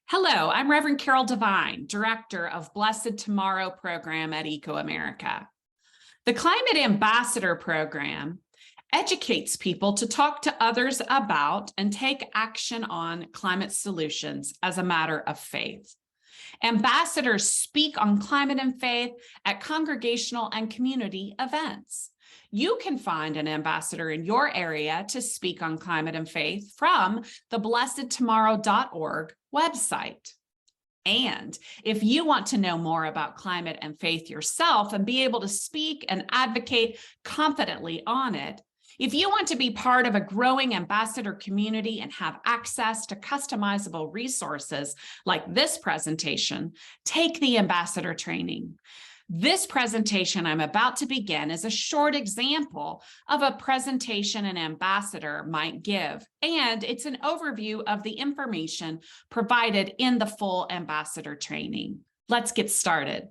Hello, I'm Reverend Carol Devine, Director of Blessed Tomorrow program at Eco America. The Climate Ambassador program educates people to talk to others about and take action on climate solutions as a matter of faith. Ambassadors speak on climate and faith at congregational and community events. You can find an ambassador in your area to speak on climate and faith from the blessedtomorrow.org website. And if you want to know more about climate and faith yourself and be able to speak and advocate confidently on it, if you want to be part of a growing ambassador community and have access to customizable resources like this presentation, take the ambassador training. This presentation I'm about to begin is a short example of a presentation an ambassador might give, and it's an overview of the information provided in the full ambassador training. Let's get started.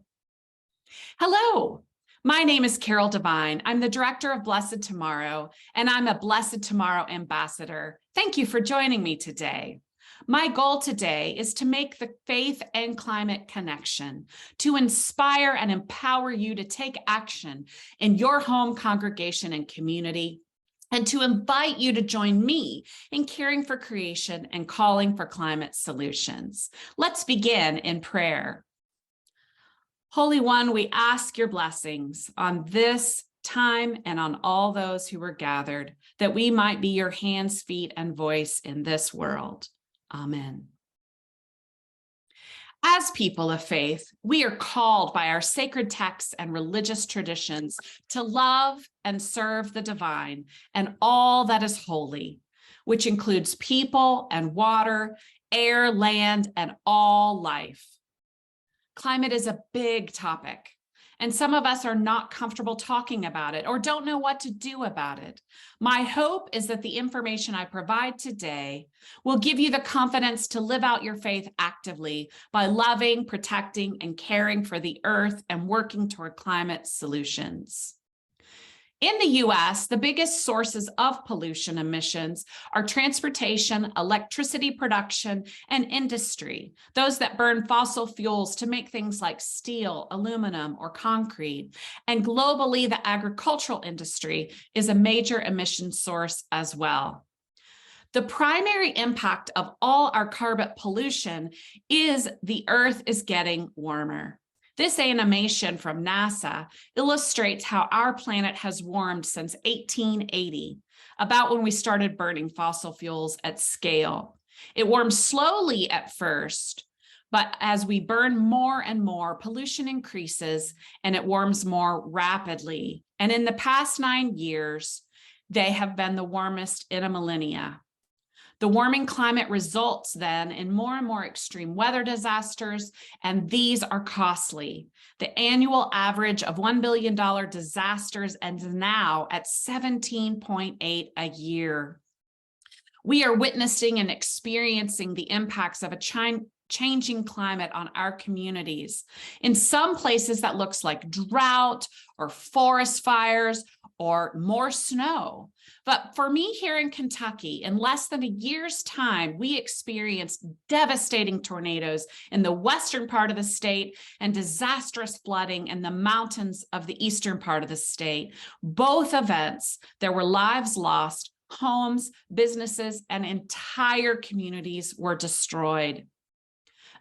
Hello, my name is Carol Devine. I'm the director of Blessed Tomorrow, and I'm a Blessed Tomorrow ambassador. Thank you for joining me today. My goal today is to make the faith and climate connection, to inspire and empower you to take action in your home, congregation, and community, and to invite you to join me in caring for creation and calling for climate solutions. Let's begin in prayer. Holy One, we ask your blessings on this time and on all those who were gathered, that we might be your hands, feet, and voice in this world. Amen. As people of faith, we are called by our sacred texts and religious traditions to love and serve the divine and all that is holy, which includes people and water, air, land, and all life. Climate is a big topic, and some of us are not comfortable talking about it or don't know what to do about it. My hope is that the information I provide today will give you the confidence to live out your faith actively by loving, protecting, and caring for the earth and working toward climate solutions. In the US, the biggest sources of pollution emissions are transportation, electricity production, and industry, those that burn fossil fuels to make things like steel, aluminum, or concrete. And globally, the agricultural industry is a major emission source as well. The primary impact of all our carbon pollution is the Earth is getting warmer. This animation from NASA illustrates how our planet has warmed since 1880, about when we started burning fossil fuels at scale. It warmed slowly at first, but as we burn more and more, pollution increases and it warms more rapidly. And in the past 9 years, they have been the warmest in a millennia. The warming climate results then in more and more extreme weather disasters, and these are costly. The annual average of $1 billion disasters ends now at 17.8 a year. We are witnessing and experiencing the impacts of a changing climate on our communities. In some places that looks like drought or forest fires or more snow. But for me here in Kentucky, in less than a year's time, we experienced devastating tornadoes in the western part of the state and disastrous flooding in the mountains of the eastern part of the state. Both events, there were lives lost, homes, businesses, and entire communities were destroyed.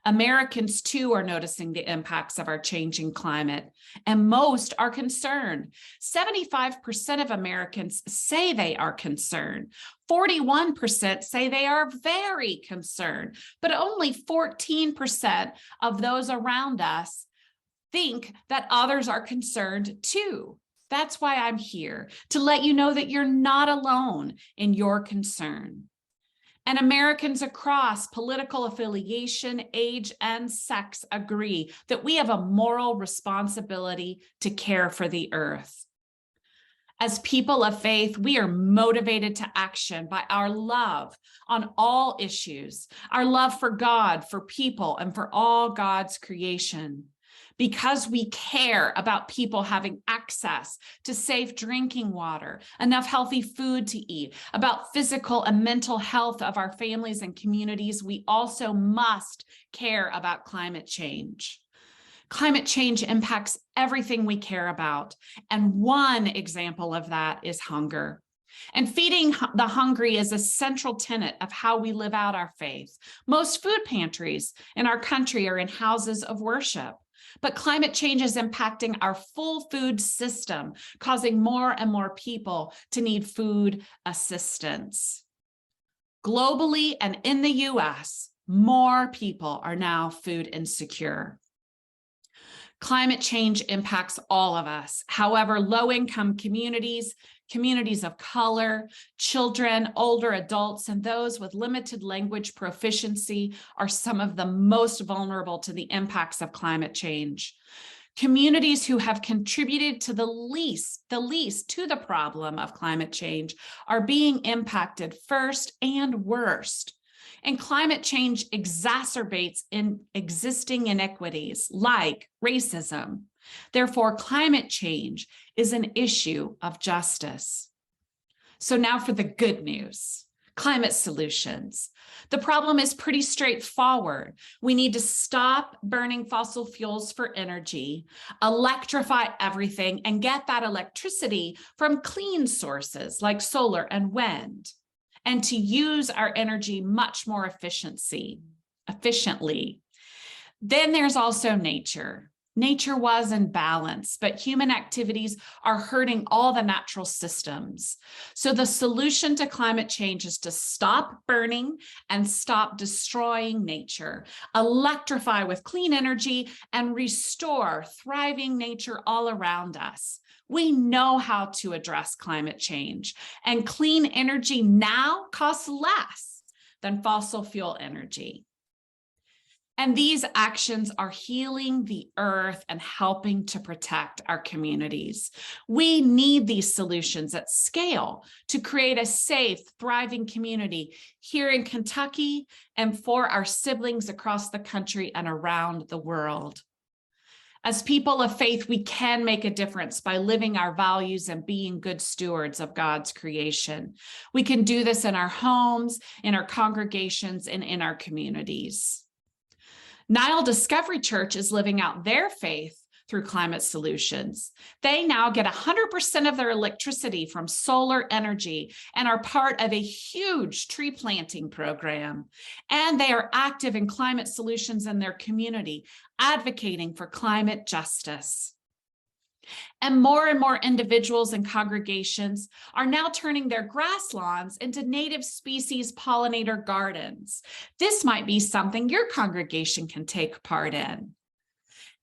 Americans, too, are noticing the impacts of our changing climate, and most are concerned. 75% of Americans say they are concerned. 41% say they are very concerned, but only 14% of those around us think that others are concerned too. That's why I'm here, to let you know that you're not alone in your concern. And Americans across political affiliation, age, and sex agree that we have a moral responsibility to care for the earth. As people of faith, we are motivated to action by our love on all issues, our love for God, for people, and for all God's creation. because we care about people having access to safe drinking water, enough healthy food to eat, about physical and mental health of our families and communities, we also must care about climate change. Climate change impacts everything we care about, and one example of that is hunger. And feeding the hungry is a central tenet of how we live out our faith. Most food pantries in our country are in houses of worship, but climate change is impacting our full food system, causing more and more people to need food assistance. Globally and in the US, more people are now food insecure. Climate change impacts all of us. However, low-income communities, communities of color, children, older adults, and those with limited language proficiency are some of the most vulnerable to the impacts of climate change. Communities who have contributed to the least to the problem of climate change are being impacted first and worst. And climate change exacerbates existing inequities like racism. Therefore, climate change is an issue of justice. So now for the good news, climate solutions. The problem is pretty straightforward. We need to stop burning fossil fuels for energy, electrify everything, and get that electricity from clean sources like solar and wind, and to use our energy much more efficiently. Then there's also nature. Nature was in balance, but human activities are hurting all the natural systems. So the solution to climate change is to stop burning and stop destroying nature, electrify with clean energy, and restore thriving nature all around us. We know how to address climate change, and clean energy now costs less than fossil fuel energy. And these actions are healing the earth and helping to protect our communities. We need these solutions at scale to create a safe, thriving community here in Kentucky and for our siblings across the country and around the world. As people of faith, we can make a difference by living our values and being good stewards of God's creation. We can do this in our homes, in our congregations, and in our communities. Nile Discovery Church is living out their faith through climate solutions. They now get 100% of their electricity from solar energy and are part of a huge tree planting program. And they are active in climate solutions in their community, advocating for climate justice. And more individuals and congregations are now turning their grass lawns into native species pollinator gardens. This might be something your congregation can take part in.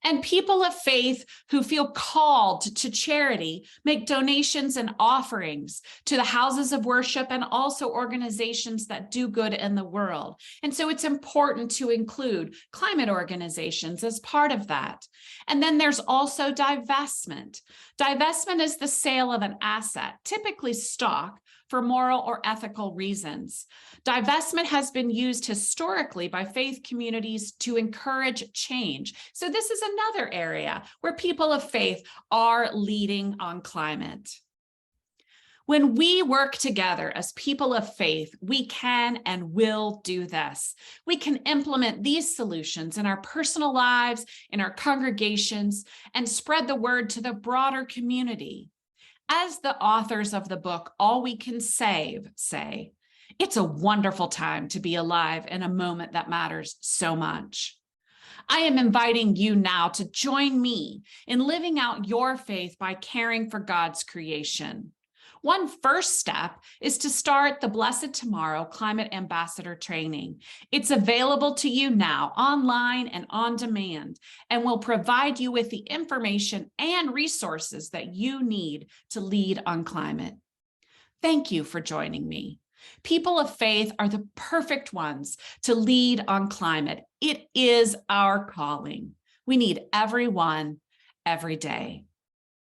And people of faith who feel called to charity make donations and offerings to the houses of worship and also organizations that do good in the world. And so it's important to include climate organizations as part of that. And then there's also divestment. Divestment is the sale of an asset, typically stock, for moral or ethical reasons. Divestment has been used historically by faith communities to encourage change. So this is another area where people of faith are leading on climate. When we work together as people of faith, we can and will do this. We can implement these solutions in our personal lives, in our congregations, and spread the word to the broader community. As the authors of the book, All We Can Save say, it's a wonderful time to be alive in a moment that matters so much. I am inviting you now to join me in living out your faith by caring for God's creation. One first step is to start the Blessed Tomorrow Climate Ambassador Training. It's available to you now online and on demand, and will provide you with the information and resources that you need to lead on climate. Thank you for joining me. People of faith are the perfect ones to lead on climate. It is our calling. We need everyone, every day.